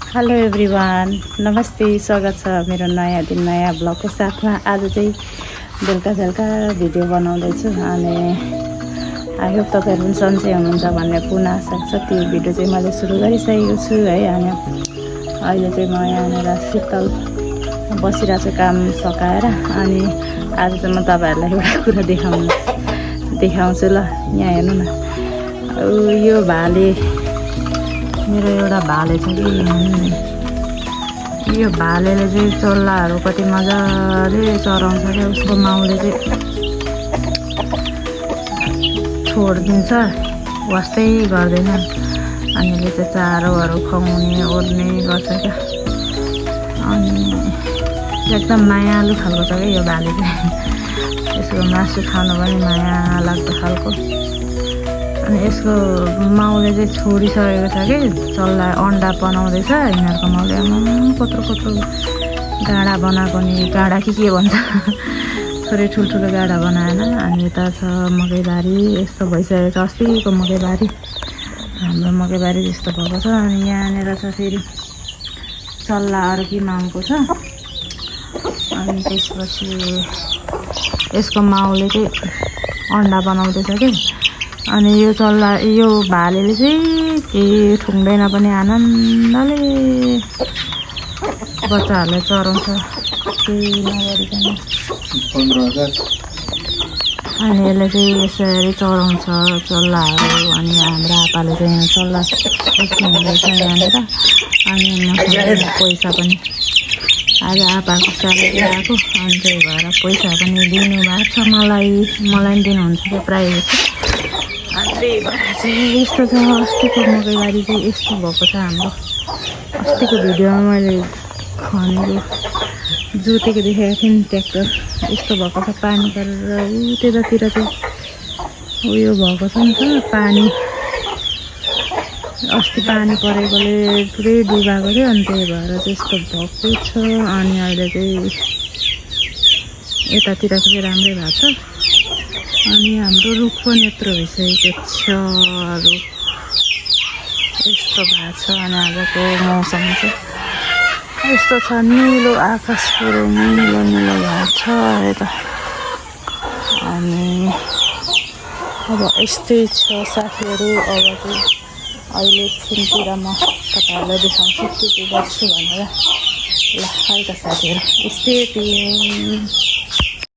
Hello everyone, नमस्ते। स्वागत छ मेरो नयाँ दिन नयाँ ब्लगको साथमा। आज चाहिँ बेलुका भिडियो बनाउँदैछु अनि आई होप तपाईँहरू पनि सन्चै हुनुहुन्छ भन्ने पूर्ण आशा छ। त्यो भिडियो चाहिँ मैले सुरु गरिसकेको छु है। अनि अहिले चाहिँ म यहाँनिर शीतल बसिरहेको छु काम सकाएर। अनि आज चाहिँ म तपाईँहरूलाई एउटा कुरा देखाउँछु ल। यहाँ हेर्नु न, यो भाले, मेरो एउटा भाले छ कि, यो भालेले चाहिँ चल्लाहरू कति मजाले चराउँछ क्या। उसको माउले चाहिँ छोडिदिन्छ, वास्तै गर्दैन। अनि यसले चाहिँ चारोहरू खुवाउने ओर्ने गर्छ क्या। अनि एकदम मायालु खालको छ क्या यो भाले चाहिँ। यसको मासु खानु पनि माया लाग्दो खालको। अनि यसको माउले चाहिँ छोडिसकेको छ कि, चल्ला अन्डा बनाउँदैछ यिनीहरूको माउले। कत्रो गाडा बनाएको नि, गाडा के भन्छ थोरै ठुल्ठुलो गाडा बनाएन। अनि यता छ मकैबारी, यस्तो भइसकेको छ अस्तिको मकैबारी, हाम्रो मकैबारी जस्तो भएको छ। अनि यहाँनिर छ फेरि चल्ला अर्की नामको छ। अनि त्यसपछि यसको माउले चाहिँ अन्डा बनाउँदैछ कि। अनि यो चल्ला, यो भालेले चाहिँ केही ठुङ्दैन पनि, आनन्दले बच्चाहरूलाई चराउँछ केही नगरिकन। अनि यसले चाहिँ यसरी चराउँछ चल्लाहरू। अनि हाम्रो आपाले चाहिँ यहाँ चल्ला बेच्नु हुँदैछ यहाँनिर। अनि मसँग पैसा पनि आज आपाको स्यालेरी आएको, अनि त्यही भएर पैसा पनि दिनुभएको छ मलाई पनि दिनुहुन्छ क्या प्राइभेट। अनि त्यही भएर चाहिँ यस्तो छ। अस्तिको मकैबारी चाहिँ यस्तो भएको छ हाम्रो। अस्तिको भिडियोमा मैले खनेको जोतेको देखेको थिएँ नि, ट्र्याक्टर यस्तो भएको छ। पानी परेर त्यतातिर चाहिँ उयो भएको छ नि त पानी। अस्ति पानी परेकोले पुरै डुबाएको थियो, अनि त्यही भएर चाहिँ यस्तो भएको छ। अनि अहिले चाहिँ यतातिरको चाहिँ राम्रै भएको छ। अनि हाम्रो रुख पनि यत्रो भइसकेको छ, रुख यस्तो भएको छ। अनि आजको मौसम चाहिँ यस्तो छ, निलो आकाश पुरै निलो भएको छ यता। अनि अब यस्तै छ साथीहरू। अब चाहिँ अहिले एकछिनतिर म तपाईँहरूलाई देखाउँछु के गर्छु भनेर। ल है त साथीहरू, यस्तै